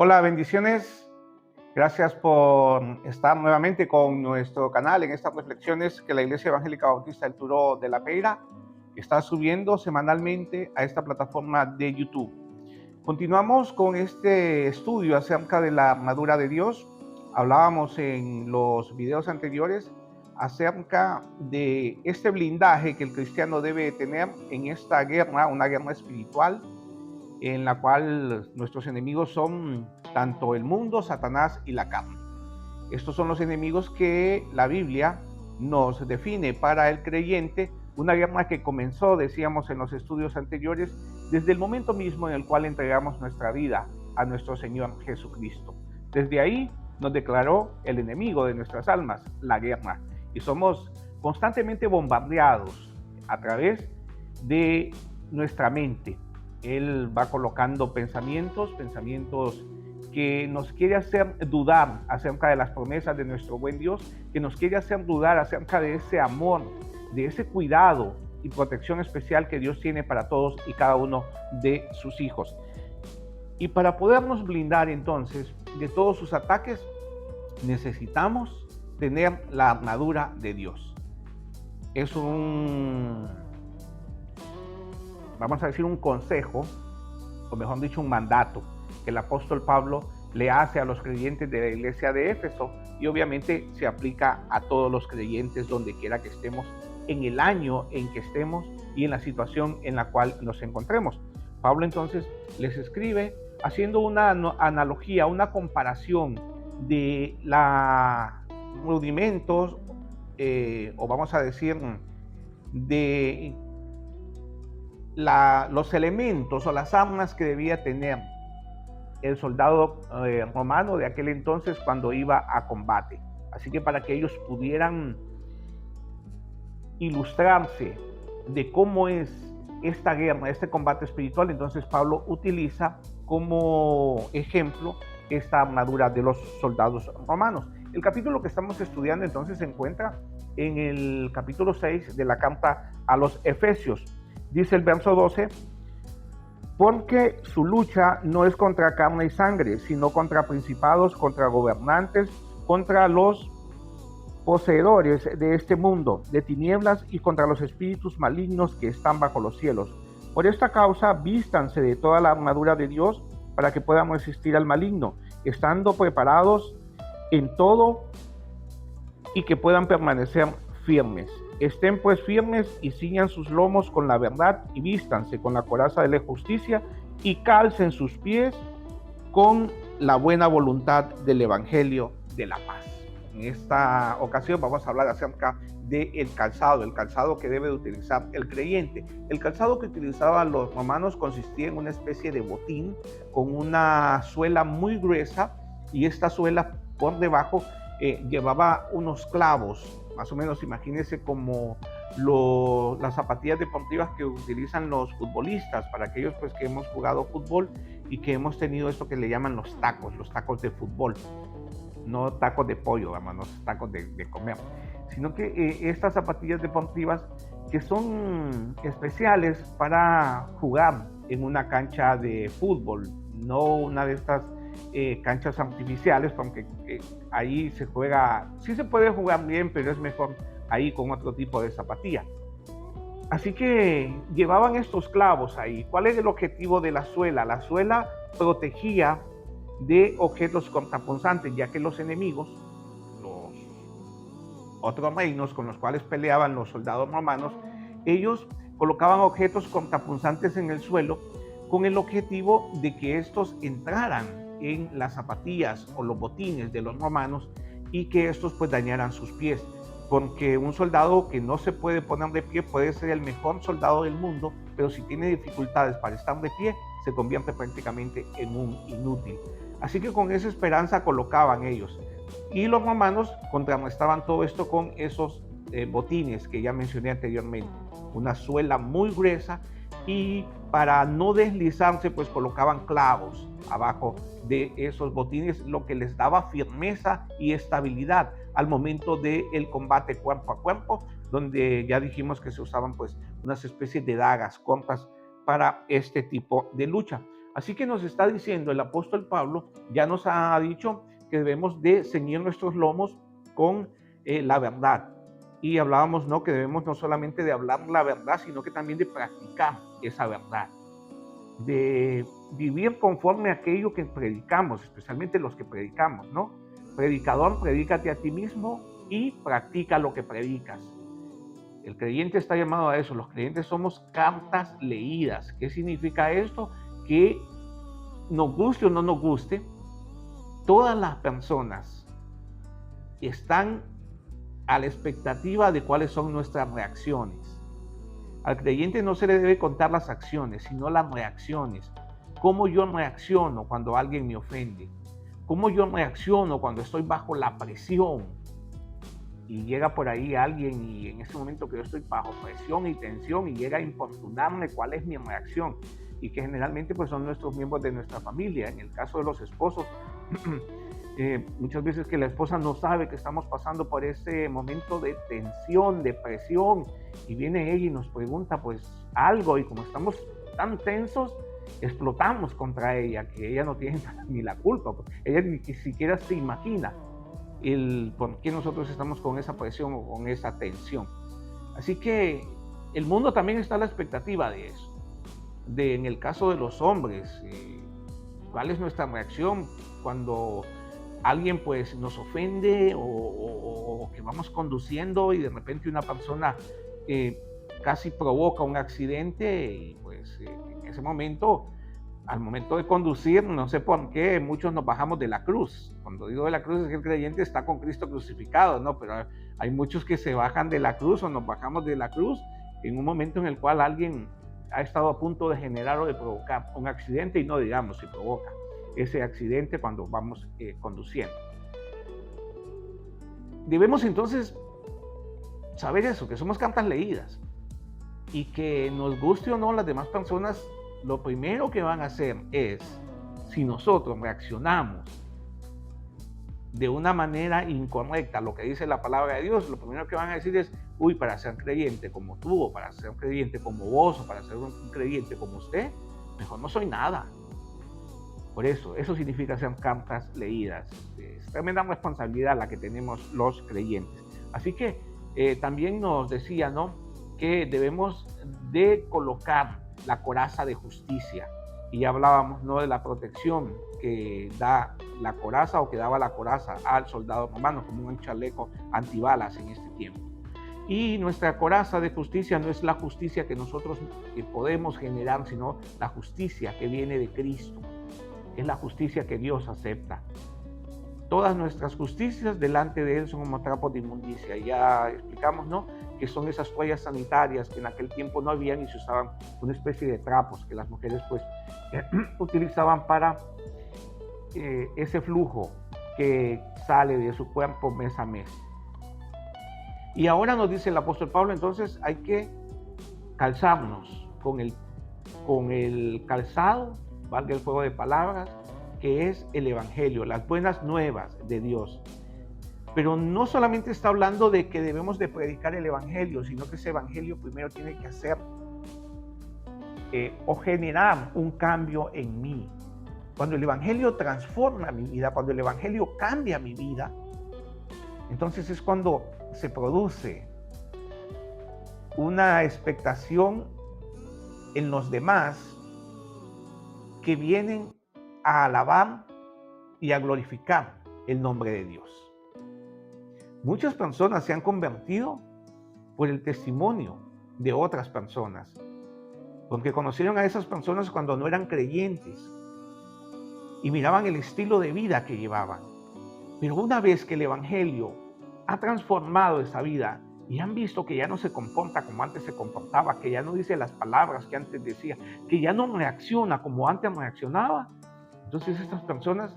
Hola, bendiciones. Gracias por estar nuevamente con nuestro canal en estas reflexiones que la Iglesia Evangélica Bautista del Turó de la Peira está subiendo semanalmente a esta plataforma de YouTube. Continuamos con este estudio acerca de la armadura de Dios. Hablábamos en los videos anteriores acerca de este blindaje que el cristiano debe tener en esta guerra, una guerra espiritual, en la cual nuestros enemigos son tanto el mundo, Satanás y la carne. Estos son los enemigos que la Biblia nos define para el creyente, una guerra que comenzó, decíamos en los estudios anteriores, desde el momento mismo en el cual entregamos nuestra vida a nuestro Señor Jesucristo. Desde ahí nos declaró el enemigo de nuestras almas, la guerra, y somos constantemente bombardeados a través de nuestra mente. Él va colocando pensamientos que nos quiere hacer dudar acerca de las promesas de nuestro buen Dios, que nos quiere hacer dudar acerca de ese amor, de ese cuidado y protección especial que Dios tiene para todos y cada uno de sus hijos. Y para podernos blindar entonces de todos sus ataques, necesitamos tener la armadura de Dios. Es vamos a decir un consejo, o mejor dicho un mandato, que el apóstol Pablo le hace a los creyentes de la iglesia de Éfeso, y obviamente se aplica a todos los creyentes donde quiera que estemos, en el año en que estemos y en la situación en la cual nos encontremos. Pablo entonces les escribe haciendo una analogía, una comparación de los rudimentos, o vamos a decir de los elementos o las armas que debía tener el soldado romano de aquel entonces cuando iba a combate. Así que para que ellos pudieran ilustrarse de cómo es esta guerra, este combate espiritual, entonces Pablo utiliza como ejemplo esta armadura de los soldados romanos. El capítulo que estamos estudiando entonces se encuentra en el capítulo 6 de la carta a los Efesios. Dice el verso 12, porque su lucha no es contra carne y sangre, sino contra principados, contra gobernantes, contra los poseedores de este mundo, de tinieblas, y contra los espíritus malignos que están bajo los cielos. Por esta causa, vístanse de toda la armadura de Dios para que puedan resistir al maligno, estando preparados en todo y que puedan permanecer firmes. Estén pues firmes y ciñan sus lomos con la verdad y vístanse con la coraza de la justicia y calcen sus pies con la buena voluntad del evangelio de la paz. En esta ocasión vamos a hablar acerca del calzado que debe de utilizar el creyente. El calzado que utilizaban los romanos consistía en una especie de botín con una suela muy gruesa, y esta suela por debajo llevaba unos clavos. Más o menos imagínense como las zapatillas deportivas que utilizan los futbolistas, para aquellos pues que hemos jugado fútbol y que hemos tenido esto que le llaman los tacos de fútbol. No tacos de pollo, hermanos, tacos de comer, sino que estas zapatillas deportivas que son especiales para jugar en una cancha de fútbol, no una de estas canchas artificiales, porque ahí se juega, sí se puede jugar bien, pero es mejor ahí con otro tipo de zapatilla. Así que llevaban estos clavos ahí. ¿Cuál es el objetivo de la suela? La suela protegía de objetos cortapunzantes, ya que los enemigos, los otros reinos con los cuales peleaban los soldados romanos, ellos colocaban objetos cortapunzantes en el suelo con el objetivo de que estos entraran en las zapatillas o los botines de los romanos y que estos pues dañaran sus pies, porque un soldado que no se puede poner de pie puede ser el mejor soldado del mundo, pero si tiene dificultades para estar de pie, se convierte prácticamente en un inútil. Así que con esa esperanza colocaban ellos, y los romanos contrarrestaban todo esto con esos botines que ya mencioné anteriormente, una suela muy gruesa, y para no deslizarse pues colocaban clavos abajo de esos botines, lo que les daba firmeza y estabilidad al momento del combate cuerpo a cuerpo, donde ya dijimos que se usaban pues unas especies de dagas cortas para este tipo de lucha. Así que nos está diciendo el apóstol Pablo, ya nos ha dicho que debemos de ceñir nuestros lomos con la verdad. Y hablábamos, ¿no?, que debemos no solamente de hablar la verdad, sino que también de practicar esa verdad, de vivir conforme a aquello que predicamos, especialmente los que predicamos, ¿no? Predicador, predícate a ti mismo y practica lo que predicas. El creyente está llamado a eso. Los creyentes somos cartas leídas. ¿Qué significa esto? Que nos guste o no nos guste, todas las personas están a la expectativa de cuáles son nuestras reacciones. Al creyente no se le debe contar las acciones, sino las reacciones. ¿Cómo yo reacciono cuando alguien me ofende? ¿Cómo yo reacciono cuando estoy bajo la presión? Y llega por ahí alguien y en ese momento que yo estoy bajo presión y tensión y llega a importunarme, ¿cuál es mi reacción? Y que generalmente pues son nuestros miembros de nuestra familia. En el caso de los esposos, muchas veces que la esposa no sabe que estamos pasando por ese momento de tensión, de presión, y viene ella y nos pregunta pues algo, y como estamos tan tensos, explotamos contra ella, que ella no tiene ni la culpa, ella ni siquiera se imagina el por qué nosotros estamos con esa presión o con esa tensión. Así que el mundo también está a la expectativa de eso. En el caso de los hombres, ¿cuál es nuestra reacción cuando alguien pues nos ofende o que vamos conduciendo y de repente una persona casi provoca un accidente? Y pues en ese momento, al momento de conducir, no sé por qué muchos nos bajamos de la cruz. Cuando digo de la cruz es que el creyente está con Cristo crucificado, ¿no? Pero hay muchos que se bajan de la cruz o nos bajamos de la cruz en un momento en el cual alguien ha estado a punto de generar o de provocar un accidente, y no digamos si provoca ese accidente cuando vamos conduciendo. Debemos entonces saber eso, que somos cartas leídas, y que nos guste o no las demás personas, lo primero que van a hacer es, si nosotros reaccionamos de una manera incorrecta a lo que dice la palabra de Dios, lo primero que van a decir es, uy, para ser creyente como tú, o para ser creyente como vos, o para ser un creyente como usted, mejor no soy nada. Por eso significa ser cartas leídas. Es tremenda responsabilidad la que tenemos los creyentes. Así que también nos decía, ¿no?, que debemos de colocar la coraza de justicia. Y ya hablábamos, ¿no?, de la protección que da la coraza, o que daba la coraza al soldado romano, como un chaleco antibalas en este tiempo. Y nuestra coraza de justicia no es la justicia que nosotros podemos generar, sino la justicia que viene de Cristo. Es la justicia que Dios acepta. Todas nuestras justicias delante de Él son como trapos de inmundicia. Ya explicamos, ¿no?, que son esas toallas sanitarias que en aquel tiempo no habían y se usaban una especie de trapos que las mujeres pues utilizaban para ese flujo que sale de su cuerpo mes a mes. Y ahora nos dice el apóstol Pablo, entonces hay que calzarnos con el calzado, valga el juego de palabras, que es el evangelio, las buenas nuevas de Dios. Pero no solamente está hablando de que debemos de predicar el evangelio, sino que ese evangelio primero tiene que hacer o generar un cambio en mí. Cuando el evangelio transforma mi vida, cuando el evangelio cambia mi vida, entonces es cuando se produce una expectación en los demás que vienen a alabar y a glorificar el nombre de Dios. Muchas personas se han convertido por el testimonio de otras personas, porque conocieron a esas personas cuando no eran creyentes y miraban el estilo de vida que llevaban. Pero una vez que el evangelio ha transformado esa vida y han visto que ya no se comporta como antes se comportaba, que ya no dice las palabras que antes decía, que ya no reacciona como antes reaccionaba, entonces estas personas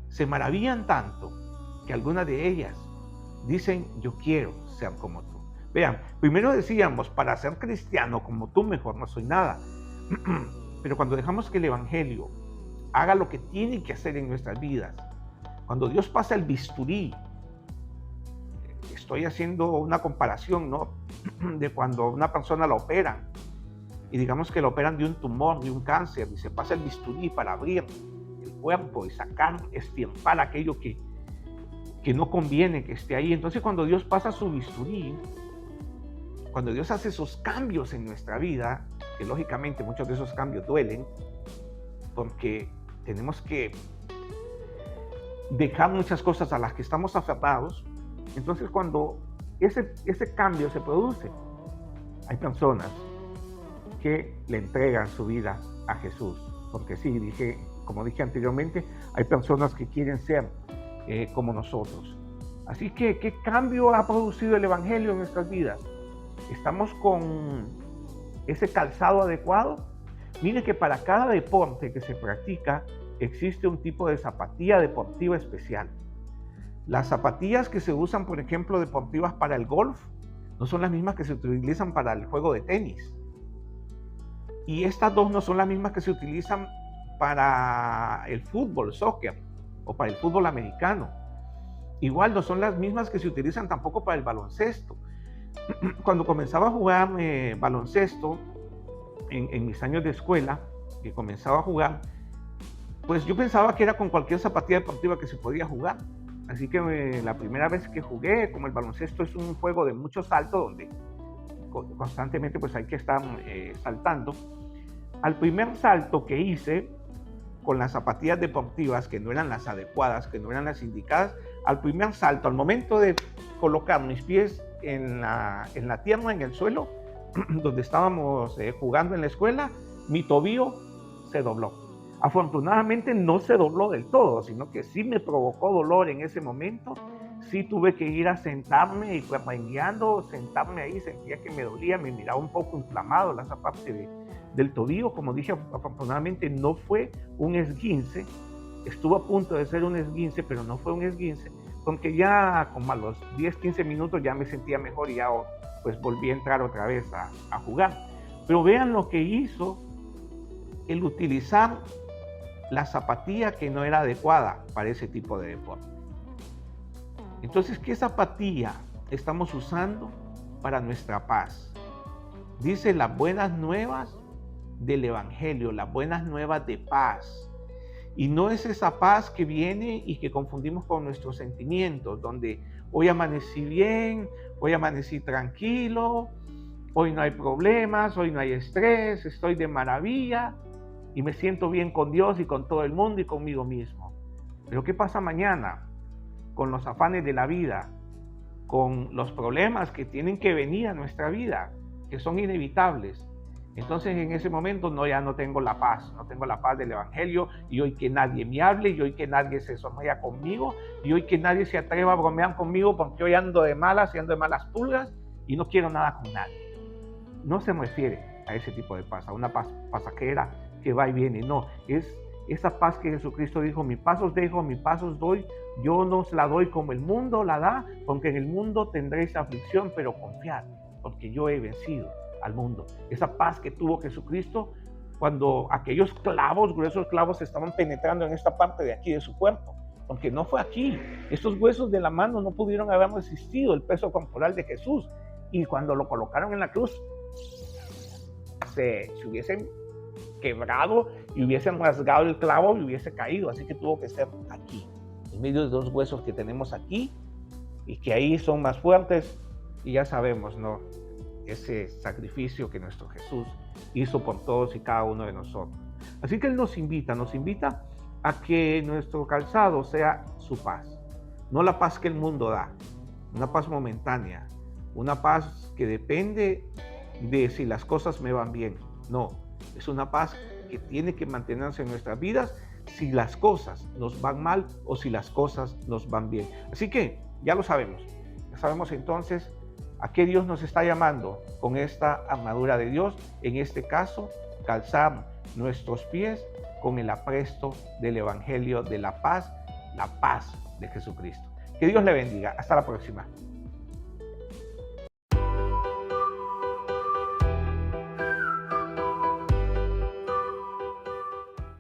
se maravillan tanto que algunas de ellas dicen, yo quiero ser como tú. Vean, primero decíamos, para ser cristiano como tú mejor no soy nada. Pero cuando dejamos que el evangelio haga lo que tiene que hacer en nuestras vidas, cuando Dios pasa el bisturí, estoy haciendo una comparación, ¿no?, de cuando una persona la operan y digamos que lo operan de un tumor, de un cáncer, y se pasa el bisturí para abrir el cuerpo y sacar, extirpar aquello que no conviene que esté ahí. Entonces cuando Dios pasa su bisturí, cuando Dios hace esos cambios en nuestra vida, que lógicamente muchos de esos cambios duelen, porque tenemos que dejar muchas cosas a las que estamos aferrados. Entonces cuando ese cambio se produce, hay personas que le entregan su vida a Jesús, porque sí, como dije anteriormente, hay personas que quieren ser como nosotros. Así que, ¿qué cambio ha producido el Evangelio en nuestras vidas? ¿Estamos con ese calzado adecuado? Mire que para cada deporte que se practica existe un tipo de zapatilla deportiva especial. Las zapatillas que se usan, por ejemplo, deportivas para el golf, no son las mismas que se utilizan para el juego de tenis. Y estas dos no son las mismas que se utilizan para el fútbol, soccer, o para el fútbol americano. Igual no son las mismas que se utilizan tampoco para el baloncesto. Cuando comenzaba a jugar baloncesto, en mis años de escuela, que comenzaba a jugar, pues yo pensaba que era con cualquier zapatilla deportiva que se podía jugar. Así que la primera vez que jugué, como el baloncesto es un juego de mucho salto, donde constantemente pues hay que estar saltando, al primer salto que hice con las zapatillas deportivas, que no eran las adecuadas, que no eran las indicadas, al primer salto, al momento de colocar mis pies en la tierra, en el suelo, donde estábamos jugando en la escuela, mi tobillo se dobló. Afortunadamente no se dobló del todo, sino que sí me provocó dolor en ese momento. Sí tuve que ir a sentarme y pues rengueando, sentarme ahí, sentía que me dolía, me miraba un poco inflamado esa parte del tobillo. Como dije, afortunadamente no fue un esguince, estuvo a punto de ser un esguince, pero no fue un esguince, porque ya como a los 10-15 minutos ya me sentía mejor y ya pues volví a entrar otra vez a jugar. Pero vean lo que hizo el utilizar la zapatilla que no era adecuada para ese tipo de deporte. Entonces, ¿qué zapatilla estamos usando para nuestra paz? Dice las buenas nuevas del Evangelio, las buenas nuevas de paz. Y no es esa paz que viene y que confundimos con nuestros sentimientos, donde hoy amanecí bien, hoy amanecí tranquilo, hoy no hay problemas, hoy no hay estrés, estoy de maravilla y me siento bien con Dios y con todo el mundo y conmigo mismo. Pero ¿qué pasa mañana? Con los afanes de la vida, con los problemas que tienen que venir a nuestra vida, que son inevitables. Entonces en ese momento ya no tengo la paz del Evangelio, y hoy que nadie me hable, y hoy que nadie se sonría conmigo, y hoy que nadie se atreva a bromear conmigo porque hoy ando de malas y ando de malas pulgas y no quiero nada con nadie. No se refiere a ese tipo de paz, a una paz pasajera que va y viene, no, es esa paz que Jesucristo dijo: mi paz os dejo, mi paz os doy, yo no os la doy como el mundo la da, porque en el mundo tendréis aflicción, pero confiad, porque yo he vencido al mundo. Esa paz que tuvo Jesucristo cuando aquellos clavos, gruesos clavos, estaban penetrando en esta parte de aquí de su cuerpo, porque no fue aquí. Estos huesos de la mano no pudieron haber resistido el peso corporal de Jesús, y cuando lo colocaron en la cruz se hubiesen quebrado y hubiesen rasgado el clavo y hubiese caído. Así que tuvo que ser aquí, en medio de dos huesos que tenemos aquí y que ahí son más fuertes. Y ya sabemos, ¿no?, ese sacrificio que nuestro Jesús hizo por todos y cada uno de nosotros. Así que Él nos invita a que nuestro calzado sea su paz, no la paz que el mundo da, una paz momentánea, una paz que depende de si las cosas me van bien. No, es una paz que tiene que mantenerse en nuestras vidas si las cosas nos van mal o si las cosas nos van bien. Así que ya lo sabemos, entonces a qué Dios nos está llamando con esta armadura de Dios. En este caso, calzar nuestros pies con el apresto del Evangelio de la paz de Jesucristo. Que Dios le bendiga. Hasta la próxima.